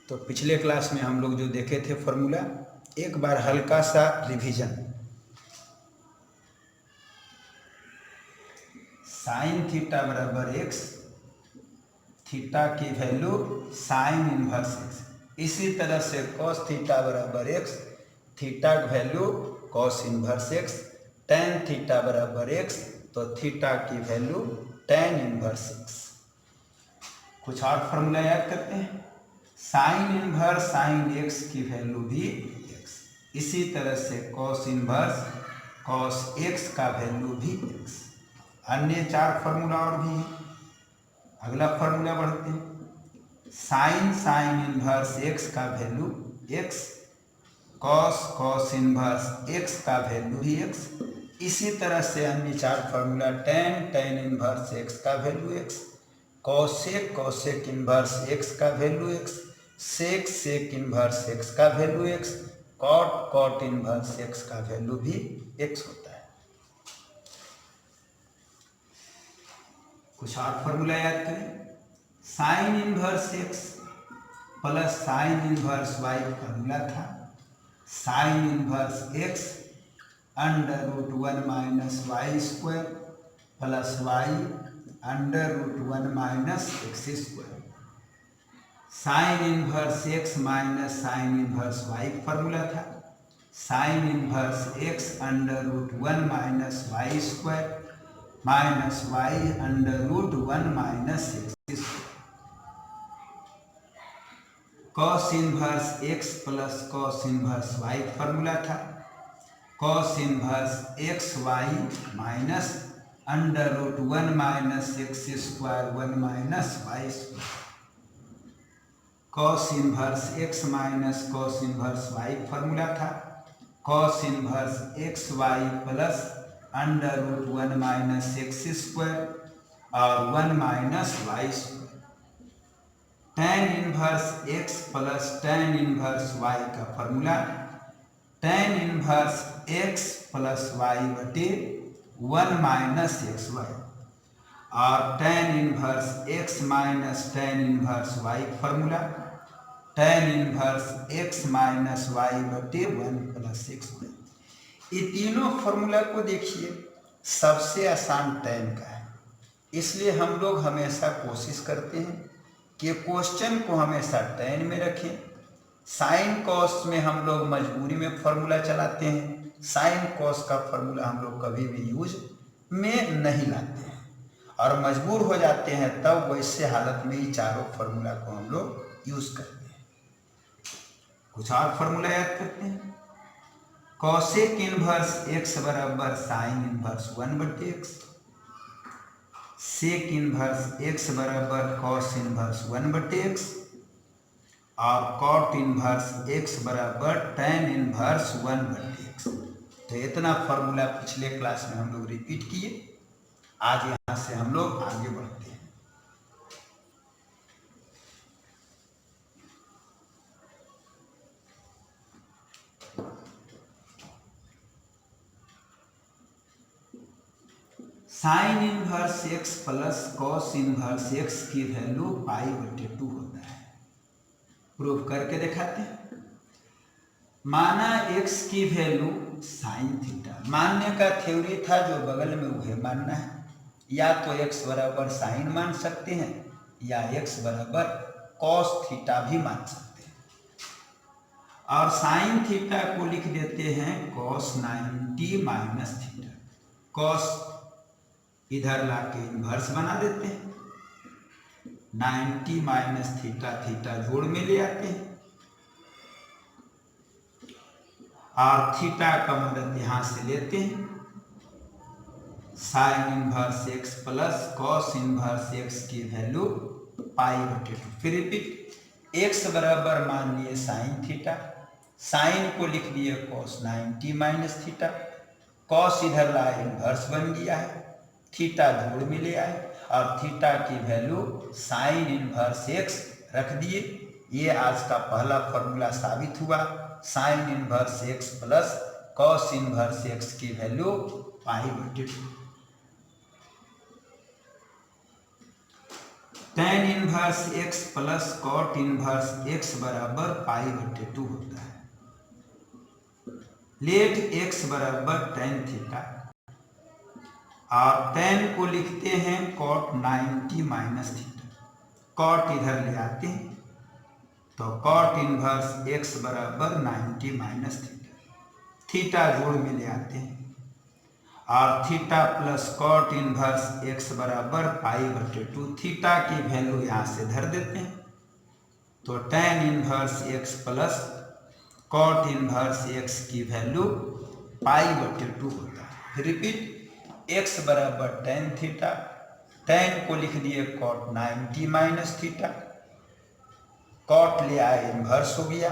तो पिछले क्लास में हम लोग जो देखे थे फॉर्मूला, एक बार हल्का सा रिवीजन। साइन थीटा बराबर एक्स, थीटा की वैल्यू साइन इनवर्स एक्स। इसी तरह से कॉस थीटा बराबर एक्स, थीटा की value cos inverse x. Tan theta बराबर एक्स, तो थीटा की वैल्यू टेन इनवर्स एक्स। कुछ और फॉर्मूला याद करते हैं। साइन इनवर्स साइन एक्स की वैल्यू भी एक्स। इसी तरह से कॉस इनवर्स कॉस एक्स का वैल्यू भी एक्स। अन्य चार फॉर्मूला और भी हैं। अगला फॉर्मूला बढ़ते हैं। साइन साइन इनवर्स एक्स का value x, cos cos inverse x का वैल्यू भी एक्स। इसी तरह से अन्य चार formula, tan tan inverse x का value x, cosec cosec inverse x का value x, sec sec inverse x का value x, cot cot inverse x का वैल्यू भी एक्स होता है। कुछ और फॉर्मूला याद करें। Sine inverse x plus sine inverse y formula था। Sine inverse x under root one minus y square plus y under root one minus x square. Sine inverse x minus sine inverse y formula था। Sine inverse x under root one minus y square minus y under root one minus x square. Cos inverse x plus cos inverse y formula था। Cos inverse x y minus under root one minus x square one minus y square. Cos inverse x minus cos inverse y formula था। Cos inverse x y plus under root one minus x square और one minus y square. Tan inverse x plus tan inverse y का formula, tan inverse x plus y बटे one minus x y, और tan inverse x minus tan inverse y formula, tan inverse x minus y बटे one plus x y. ये तीनों formula को देखिए, सबसे आसान टेन का है। इसलिए हम लोग हमेशा कोशिश करते हैं कि क्वेश्चन को हमेशा टेन में रखें। साइन कॉस में हम लोग मजबूरी में फॉर्मूला चलाते हैं। साइन कॉस का फॉर्मूला हम लोग कभी भी यूज में नहीं लाते हैं, और मजबूर हो जाते हैं तब वैसे हालत में ही चारों फॉर्मूला को हम लोग यूज करते हैं। कुछ और फॉर्मूला याद करते हैं। कॉसेक इनवर्स एक्स बराबर साइन इनवर्स वन बटे एक्स, सेक इनवर्स एक्स बराबर कॉस इनवर्स वन बटे एक्स, और कॉट इनवर्स एक्स बराबर टेन इनवर्स वन बटे एक्स। तो इतना फॉर्मूला पिछले क्लास में हम लोग रिपीट किए। आज यहाँ से हम लोग आगे बढ़ते हैं। Sign inverse x plus cos inverse x की वैल्यू पाई बटे टू होता है। प्रूफ करके दिखाते हैं। माना x की वैल्यू साइन थीटा, मानने का थ्योरी था जो बगल में वह मानना है। या तो x बराबर साइन मान सकते हैं या x बराबर कॉस थीटा भी मान सकते हैं। और साइन थीटा को लिख देते हैं कॉस 90 माइनस थीटा। कॉस इधर लाके इनवर्स बना देते हैं। 90 माइनस थीटा, थीटा जोड़ में ले आते हैं, और थीटा का मदद यहां से लेते हैं। Sign inverse x plus cos inverse x की वैल्यू पाई बटे टू। फिर रिपीट, एक्स बराबर मान लिए साइन थीटा, साइन को लिख लिए कॉस 90 माइनस थीटा, कॉस इधर लाए इनवर्स बन गया है, थीटा जोड़ में ले आए, और थीटा की वैल्यू साइन इनवर्स एक्स रख दिए। ये आज का पहला फॉर्मूला साबित हुआ। Sine inverse x plus cos inverse x की वैल्यू पाई बटे two. tan inverse x plus cot inverse x बराबर π/2 होता है। लेट x बराबर tan थीटा और tan को लिखते हैं cot 90 माइनस थीटा। cot इधर ले आते हैं तो cot इनवर्स x बराबर 90 माइनस थीटा। थीटा जोड़ में ले आते हैं और theta plus cot inverse x बराबर π/2। थीटा की वैल्यू यहाँ से धर देते हैं तो tan inverse x plus cot inverse x की वैल्यू π/2 होता है। रिपीट, x बराबर tan थीटा, tan को लिख दिए कॉट 90 माइनस थीटा, कॉट ले आए इनवर्स हो गया,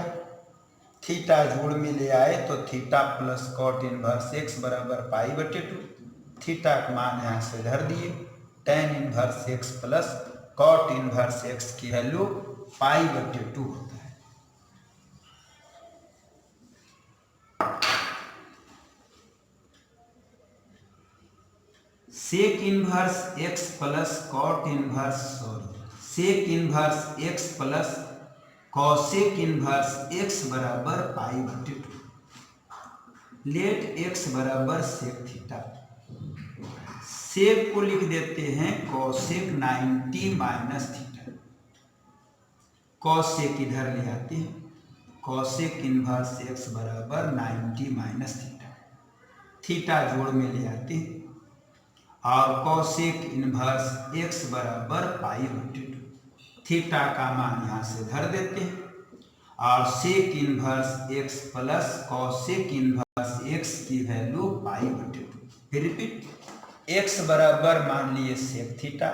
थीटा जोड़ में ले आए तो theta plus cot inverse x बराबर π/2। थीटा का मान यहाँ से धर दिए, tan inverse x plus cot inverse x की वैल्यू π/2 होता है। Sec inverse x plus cot inverse sec inverse x plus cosec inverse x बराबर π/2। लेट x बराबर सेक थीटा, सेक को लिख देते हैं कॉसेक 90 माइनस थीटा। कॉसेक इधर ले आते हैं, कॉसेक इनवर्स x बराबर 90 माइनस थीटा। थीटा जोड़ में ले आते हैं और कॉसेक इनवर्स x बराबर π/2। थीटा का मान यहाँ से धर देते हैं और sec inverse x plus cosec inverse x की वैल्यू π/2। रिपीट, x बराबर मान लिए सेक थीटा,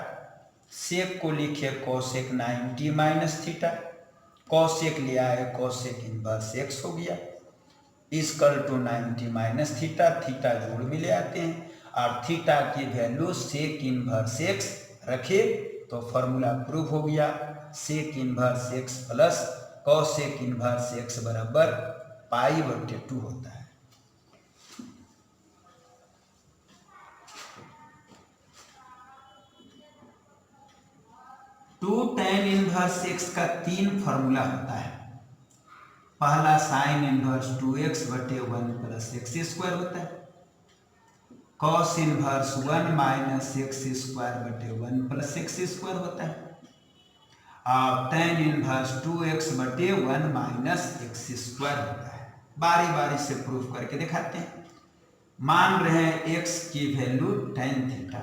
सेक को लिखे कॉसेक 90 माइनस थीटा, कॉसेक ले आए कॉसेक इनवर्स x हो गया equal to 90 minus theta. Theta जोड़ में ले आते हैं और थीटा की वैल्यू सेक इनवर्स x रखे तो फॉर्मूला प्रूफ हो गया। Sec inverse x plus cosec inverse x बराबर π/2 होता है। टू tan इनवर्स x का 3 फॉर्मूला होता है। पहला sine inverse 2x/1 plus x² होता है, cos inverse 1 minus x²/1 plus x² होता है और tan inverse 2x/1 minus x² होता है। बारी बारी से प्रूफ करके दिखाते हैं। मान रहे हैं x की वैल्यू tan थीटा,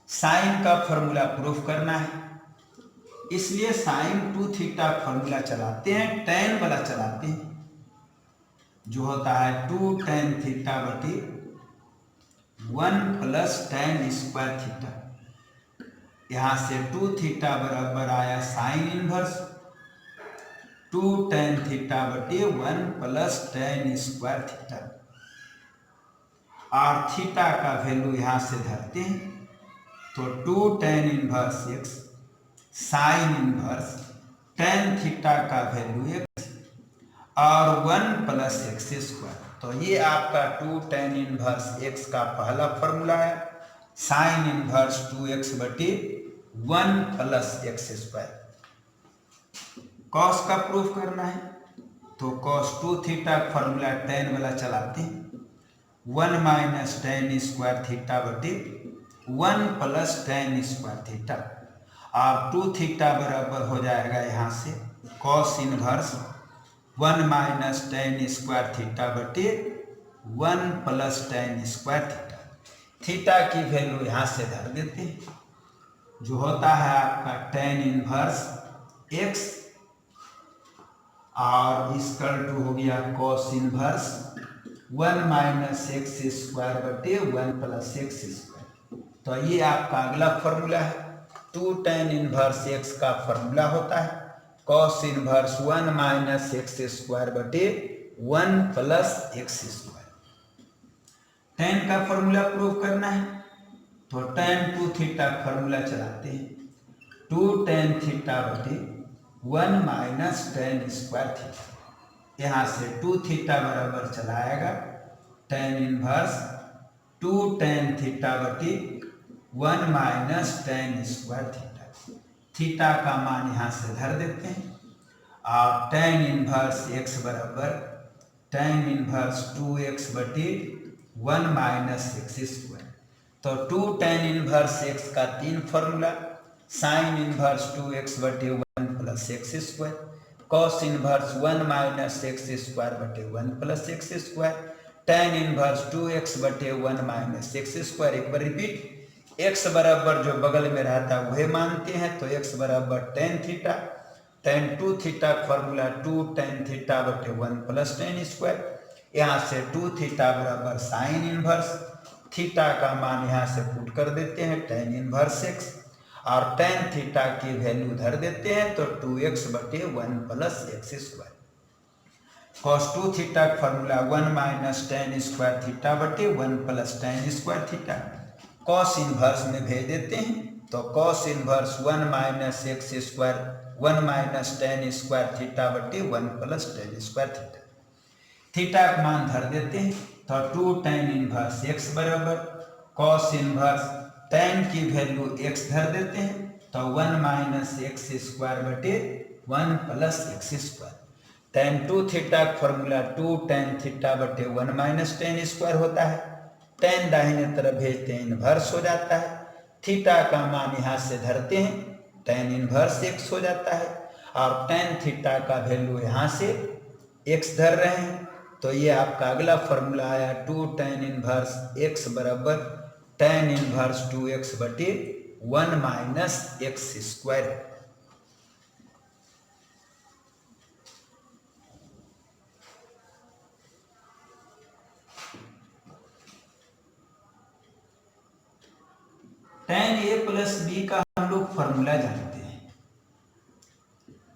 साइन का फॉर्मूला प्रूफ करना है इसलिए साइन 2 थीटा फॉर्मूला चलाते हैं, tan वाला चलाते हैं जो होता है 2 tan theta plus tan square theta. यहां से 2 थीटा बराबर आया sine inverse 2 tan theta plus tan square theta और थीटा का वैल्यू यहां से धरते हैं तो 2 tan inverse x sine inverse tan theta का वैल्यू x और 1 प्लस x²। तो ये आपका 2 tan इनवर्स x का पहला फॉर्मूला है, sine inverse 2x/1 plus x²। Cos का प्रूफ करना है तो cos 2 थीटा फॉर्मूला tan वाला चलाते हैं 1 minus tan square theta plus tan square theta और 2 थीटा बराबर हो जाएगा यहाँ से cos inverse 1 minus tan square theta plus tan square theta. Theta की वैल्यू यहाँ से धर देते हैं जो होता है आपका tan इनवर्स x और इक्वल टू हो गया cos inverse 1 minus x²/1 plus x²। तो ये आपका अगला फॉर्मूला है। 2 tan इनवर्स x का फॉर्मूला होता है cos inverse 1 minus x²/1 plus x²। tan का फॉर्मूला प्रूफ करना है तो tan 2 थीटा फॉर्मूला चलाते हैं 2 tan theta minus tan square theta. यहाँ से 2 थीटा बराबर चलाएगा tan inverse 2 tan theta 1 minus tan square theta. Theta का मान यहाँ से धर देते हैं और टेन इनवर्स x बराबर टेन इनवर्स 2x बटे 1 माइनस एक्स स्क्वायर। तो 2 टेन इनवर्स x का 3 फॉर्मूला, साइन इनवर्स 2x बटे 1 plus x square, cos inverse 1 minus x square बटे 1 plus x square, tan inverse 2x बटे 1 माइनस एक्स स्क्वायर। एक बार repeat, x बराबर जो बगल में रहता है वही मानते हैं, तो x बराबर tan theta, tan two theta formula 2 tan theta बटे 1 प्लस टेन स्क्वायर। यहाँ से 2 थीटा बराबर साइन इनवर्स, थीटा का मान यहाँ से पुट कर देते हैं टेन इनवर्स x और टेन थीटा की वैल्यू धर देते हैं, तो 2x बटे 1 plus x square. Cos 2 theta का formula 1 minus tan square theta बटे 1 plus tan square theta, cos inverse में भेज देते हैं, तो cos inverse 1 minus x square 1 minus tan square theta बटे 1 plus tan square theta. Theta का मान धर देते हैं, तो 2 टेन इनवर्स x बराबर कॉस इनवर्स टेन की वैल्यू x धर देते हैं, तो 1 माइनस एक्स स्क्वायर बटे 1 plus x square. Tan two theta का फॉर्मूला 2 टेन थीटा बटे 1 माइनस टेन स्क्वायर होता है, टेन दाहिने तरफ भेजते हैं इनवर्स हो जाता है, थीटा का मान यहाँ से धरते हैं, टेन इनवर्स x हो जाता है और टेन थीटा का वैल्यू यहाँ से x धर रहे हैं, तो ये आपका अगला फॉर्मूला आया 2 टेन इनवर्स x बराबर टेन इनवर्स 2x बटे 1 minus x square. Ten A plus B का हम लोग फॉर्मूला जानते हैं,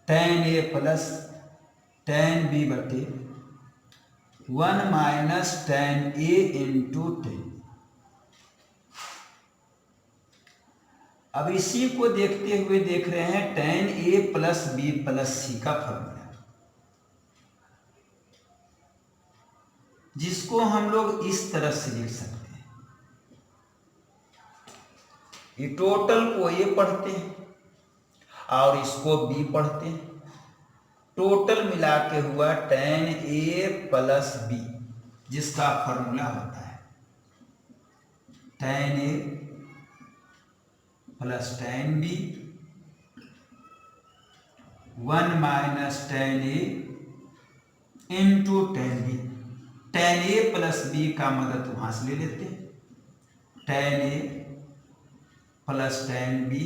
tan A plus tan B बटे 1 minus tan A into ten. अब इसी को देखते हुए देख रहे हैं tan A plus B plus सी का फॉर्मूला, जिसको हम लोग इस तरह से लिख सकते हैं, ये टोटल को ए पढ़ते हैं और इसको बी पढ़ते हैं, टोटल मिला के हुआ टेन ए प्लस बी, जिसका फॉर्मूला होता है tan A plus tan B 1 minus tan A into tan B. Tan A plus B का मदद वहां से ले लेते हैं, tan A plus tan B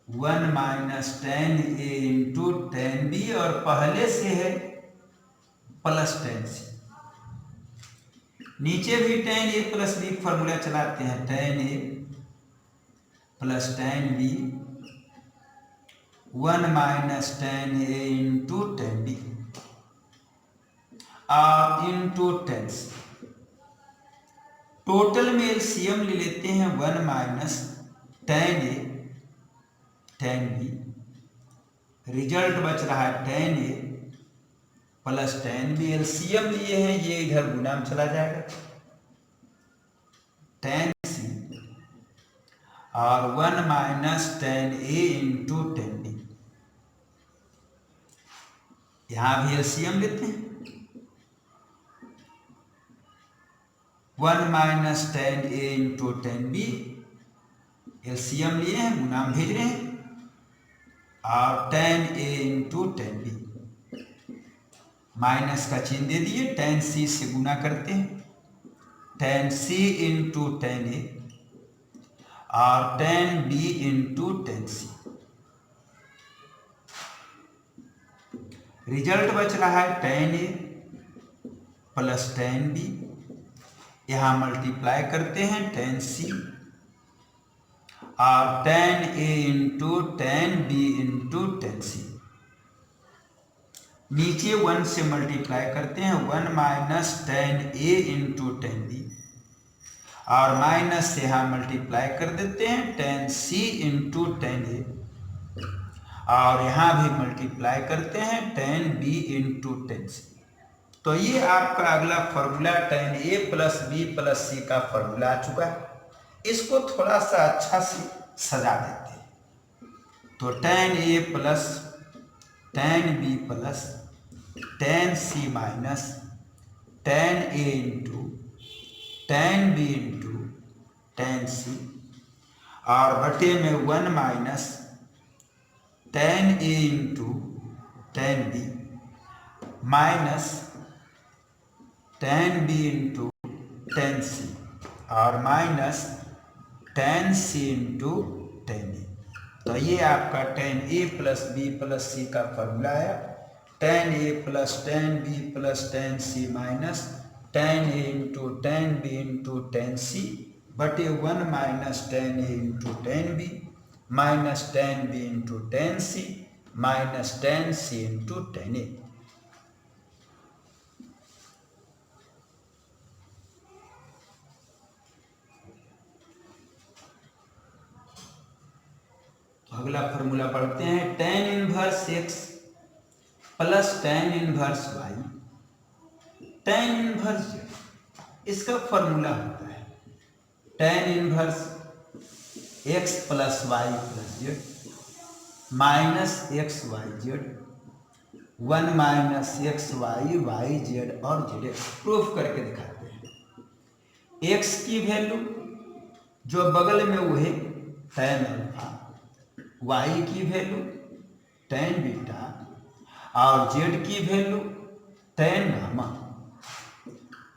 1 minus tan A into tan B, और पहले से है प्लस टेन सी, नीचे भी tan A plus B formula चलाते हैं, tan A plus tan B 1 minus tan A into tan B और इंटू टेन सी। Total में एलसीएम ले लेते हैं 1 माइनस टेन ए टेन बी, रिजल्ट बच रहा है tan A plus tan B, LCM लिए हैं, ये इधर गुना में चला जाएगा टेन सी और 1 minus tan A into tan B. यहां भी एलसीएम लेते हैं, 1 minus tan A into tan B, LCM लिए हैं, गुना में भेज रहे हैं और tan A into tan B, minus का चिन्ह दे दिए, टेन सी से गुना करते हैं, tan C into tan A और tan B into tan C. Result बच रहा है tan A plus tan B, यहां मल्टीप्लाई करते हैं टेन सी और tan A into tan B into tan C, नीचे 1 से मल्टीप्लाई करते हैं 1 minus tan A into tan B और माइनस से यहां मल्टीप्लाई कर देते हैं tan C into tan A और यहां भी मल्टीप्लाई करते हैं टेन बी इंटू टेन सी। तो ये आपका अगला formula ten A plus B plus सी का फॉर्मूला आ चुका है। इसको थोड़ा सा अच्छा से सजा देते हैं। तो tan A plus tan B plus tan C minus tan A into tan B into tan C और बटे में 1 minus tan A into tan B minus tan B into tan C और minus tan C into tan A। तो ये आपका tan A plus B plus C का formula है। tan A plus tan B plus tan C minus tan A into tan B into tan C बटे 1 minus tan A into tan B minus tan B into tan C minus tan C into tan A। अगला formula पढ़ते हैं। tan inverse x plus tan inverse y tan inverse z इसका formula होता है tan inverse x plus y plus z minus x y z 1 minus x y y z और z x. Proof करके दिखाते हैं। x की value जो बगल में वो है tan अल्फा, y की वैल्यू tan बीटा और z की वैल्यू tan गामा।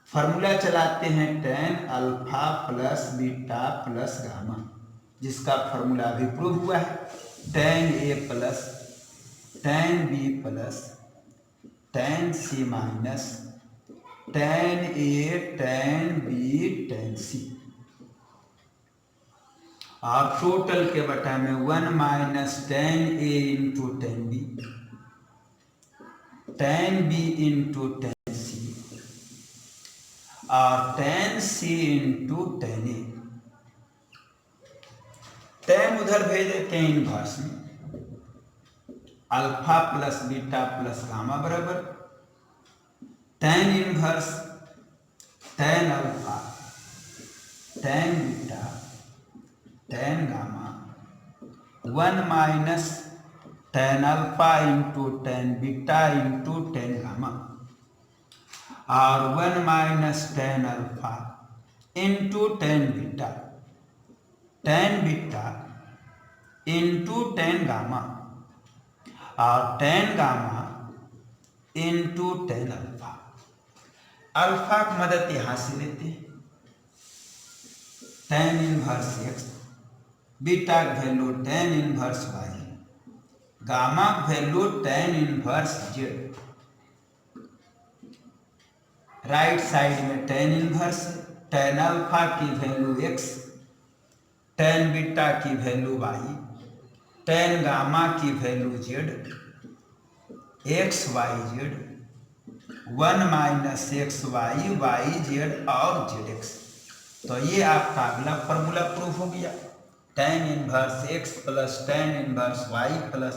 फॉर्मूला चलाते हैं tan alpha plus beta plus gamma, जिसका फॉर्मूला भी प्रूव हुआ है। tan A plus tan B plus tan C minus tan A tan B tan C और total के बटा में 1 minus tan A into tan B tan B into tan C और tan C into tan A। tan उधर भेज देते हैं inverse में। Alpha plus beta plus gamma बराबर tan inverse tan alpha tan beta tan gamma 1 minus tan alpha into tan beta into tan gamma और 1 minus tan alpha into tan beta into tan gamma और tan gamma into tan alpha. Alpha की मदद यहां से लेते हैं। tan inverse x beta की value tan inverse y gamma की value tan inverse z। Right side में tan इनवर्स tan अल्फा की वैल्यू x tan बीटा की वैल्यू y tan गामा की value z x y z 1 minus x y y z और z x. तो ये आपका अगला फॉर्मूला प्रूफ हो गया। tan inverse x plus tan inverse y plus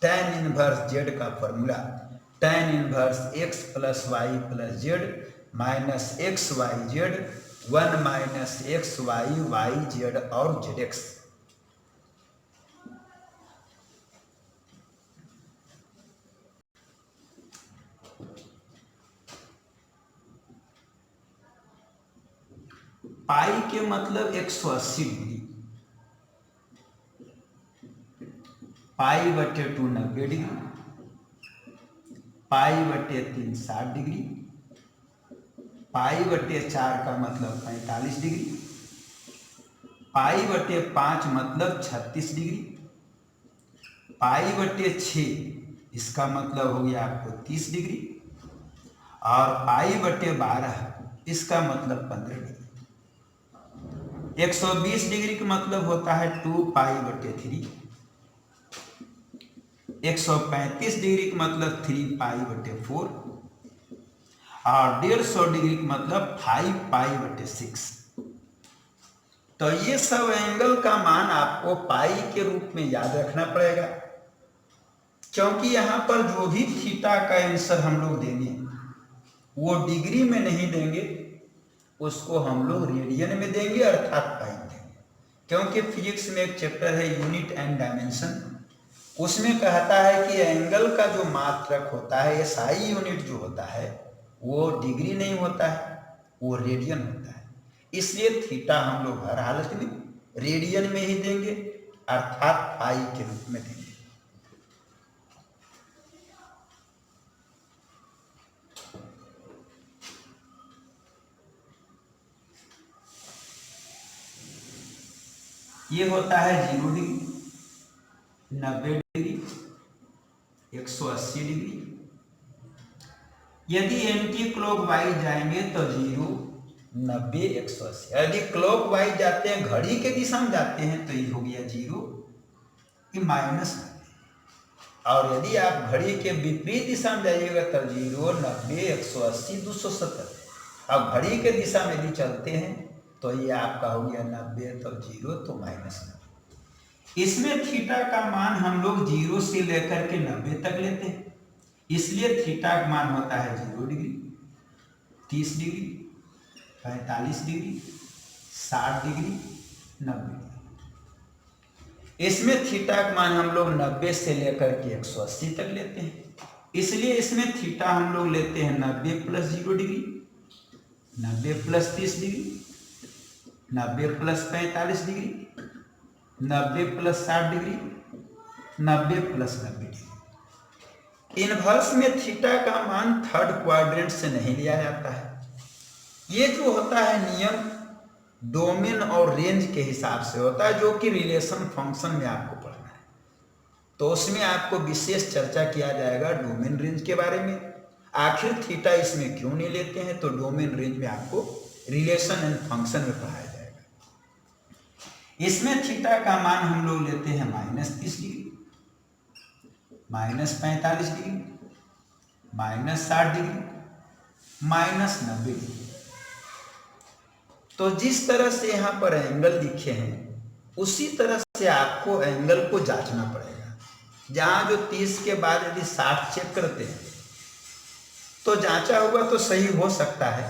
tan inverse z का formula tan inverse x plus y plus z minus x y z 1 minus x y y z और z x. Pi के मतलब 180 degree, पाई बटे 2 90 degree, पाई बटे 3 60 degree, पाई बटे 4 का मतलब 45 degree, पाई बटे 5 मतलब 36 डिग्री, पाई बटे 6 इसका मतलब हो गया आपको 30 डिग्री और पाई बटे 12 इसका मतलब 15 डिग्री। 120 डिग्री का मतलब होता है 2 पाई बटे 3। 135 डिग्री का मतलब 3 पाई बटे 4 और 150 डिग्री का मतलब 5 पाई बटे 6। तो ये सब एंगल का मान आपको पाई के रूप में याद रखना पड़ेगा, क्योंकि यहां पर जो भी थीटा का आंसर हम लोग देंगे वो डिग्री में नहीं देंगे, उसको हम लोग रेडियन में देंगे अर्थात पाई देंगे। क्योंकि फिजिक्स में एक चैप्टर है यूनिट एंड डायमेंशन, उसमें कहता है कि एंगल का जो मात्रक होता है, एसआई यूनिट जो होता है, वो डिग्री नहीं होता है, वो रेडियन होता है। इसलिए थीटा हम लोग हर हालत में रेडियन में ही देंगे, अर्थात पाई के रूप में देंगे। ये होता है 0 डिग्री, 90 डिग्री, 180 डिग्री। यदि एंटी क्लॉक वाइज जाएंगे तो 0, 90, 180। यदि क्लॉक वाइज जाते हैं, घड़ी के दिशा में जाते हैं, तो ये हो गया 0, ये -90। और यदि आप घड़ी के विपरीत दिशा में जाइएगा तो 0, 90, 180, 270। अब घड़ी के दिशा में यदि चलते हैं तो ये आपका हो गया 90, तो 0, तो -90। इसमें थीटा का मान हम लोग 0 से लेकर के 90 तक लेते हैं, इसलिए थीटा का मान होता है 0 degree, 30 degree, 45 degree, 60 degree, 90 degree. इसमें थीटा का मान हम लोग 90 से लेकर के 180 तक लेते हैं, इसलिए इसमें थीटा हम लोग लेते हैं 90 + 0 degree, 90 + 30 degree, 90 + 45 degree, 90 + 60 degree, 90 + 90 degree. Inverse में थीटा का मान थर्ड क्वाड्रेंट से नहीं लिया जाता है। ये जो होता है नियम डोमेन और रेंज के हिसाब से होता है, जो कि रिलेशन फंक्शन में आपको पढ़ना है, तो उसमें आपको विशेष चर्चा किया जाएगा डोमेन रेंज के बारे में। आखिर थीटा इसमें क्यों नहीं लेते हैं, तो डोमेन रेंज में आपको रिलेशन एंड फंक्शन में पढ़ाया जाएगा। इसमें थीटा का मान हम लोग लेते हैं -30 डिग्री, -45 डिग्री, -60 डिग्री, -90 डिग्री। तो जिस तरह से यहाँ पर एंगल लिखे हैं, उसी तरह से आपको एंगल को जांचना पड़ेगा। जहाँ जो 30 के बाद यदि 60 चेक करते हैं तो जांचा हुआ तो सही हो सकता है,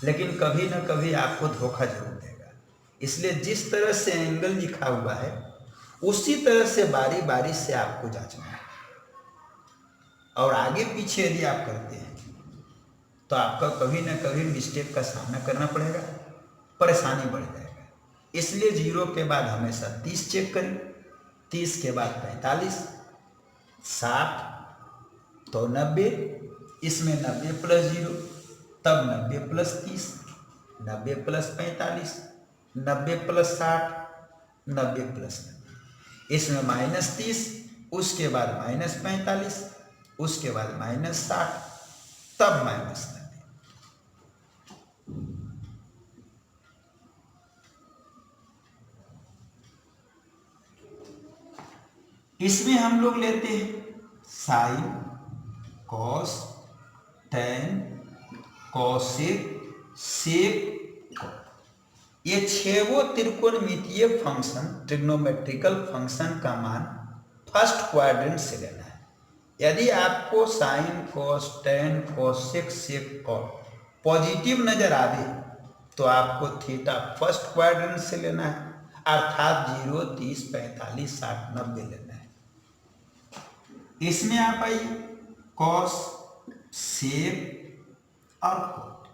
लेकिन कभी ना कभी आपको धोखा जरूर देगा। इसलिए जिस तरह से एंगल लिखा हुआ है, उसी तरह से बारी बारी से आपको जांचना है। और आगे पीछे यदि आप करते हैं तो आपका कभी ना कभी मिस्टेक का सामना करना पड़ेगा, परेशानी बढ़ जाएगा। इसलिए 0 के बाद हमेशा 30 चेक करें, 30 के बाद 45, 60, तो 90, इसमें 90 + 0, तब 90 + 30, 90 + 45, 90 + 60, 90 + 90। इसमें -30, उसके बाद -45, उसके बाद -60, तब -90। इसमें हम लोग लेते हैं साइन, कॉस, टैन, कोसेक, सेक, कॉट। ये 6 त्रिकोणमितीय फंक्शन, ट्रिग्नोमेट्रिकल फंक्शन का मान फर्स्ट क्वाड्रेंट से लेना है। यदि आपको साइन, कॉस, टैन, कोसेक, सेक, कॉट पॉजिटिव नजर आवे तो आपको थीटा फर्स्ट क्वाड्रेंट से लेना है, अर्थात 0, 30, 45, 60, 90 लेना है। इसमें आप आइए कॉस, सेक और कॉट।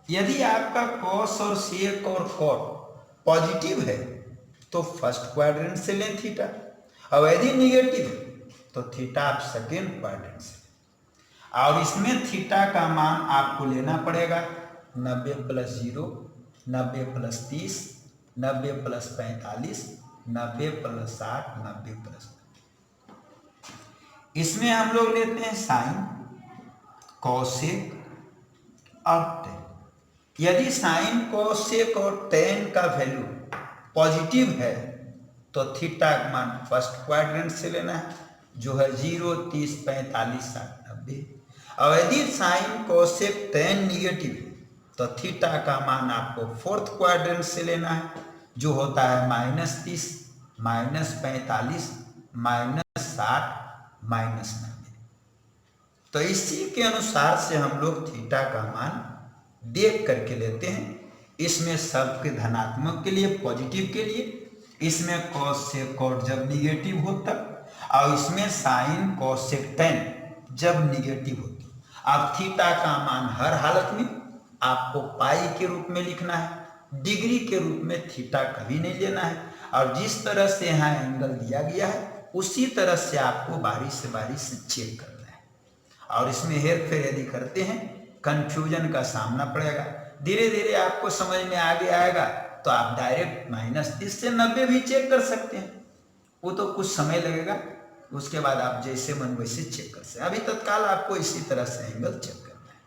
यदि आपका कॉस और सेक और कॉट पॉजिटिव है तो फर्स्ट क्वाड्रेंट से लें थीटा, और यदि निगेटिव है तो थीटा आप सेकेंड क्वाड्रेंट से लें। और इसमें थीटा का मान आपको लेना पड़ेगा 90 + 0, 90 + 30, 90 + 45, 90 + 60, 90 + 90। इसमें हम लोग लेते हैं साइन, कोसेक और टैन। यदि साइन, कोसेक और टैन का वैल्यू पॉजिटिव है तो थीटा का मान फर्स्ट क्वाड्रेंट से लेना है, जो है 0, 30, 45, 60, 90। और यदि साइन, कोसेक, टैन निगेटिव है तो थीटा का मान आपको फोर्थ क्वाड्रेंट से लेना है, जो होता है -30, -45, -60, -90। तो इसी के अनुसार से हम लोग थीटा का मान देख करके लेते हैं इसमें सब के धनात्मक के लिए, पॉजिटिव के लिए, इसमें कॉस से कॉट जब निगेटिव होता, और इसमें साइन कॉस से टेन जब निगेटिव होती। अब थीटा का मान हर हालत में आपको पाई के रूप में लिखना है, डिग्री के रूप में थीटा कभी नहीं लेना है। और जिस तरह से यहाँ एंगल दिया गया है उसी तरह से आपको बारी से चेक करना है। और इसमें हेर फेर यदि करते हैं कंफ्यूजन का सामना पड़ेगा। धीरे धीरे आपको समझ में आगे आएगा तो आप डायरेक्ट -30 से 90 भी चेक कर सकते हैं। वो तो कुछ समय लगेगा, उसके बाद आप जैसे मन वैसे चेक कर सकते हैं। अभी तत्काल आपको इसी तरह से एंगल चेक करना है।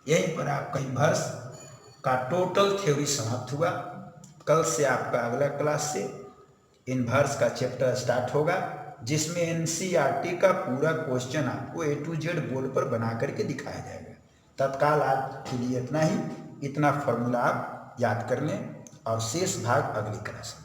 यहीं पर आपका इन्वर्स का टोटल थ्योरी समाप्त हुआ। कल से आपका अगला क्लास से इन्वर्स का चैप्टर स्टार्ट होगा, जिसमें एनसीईआरटी का पूरा क्वेश्चन आपको A to Z बोर्ड पर बना करके दिखाया जाएगा। तत्काल आज के लिए इतना ही, इतना फॉर्मूला आप याद कर लें और शेष भाग अगली क्लास में।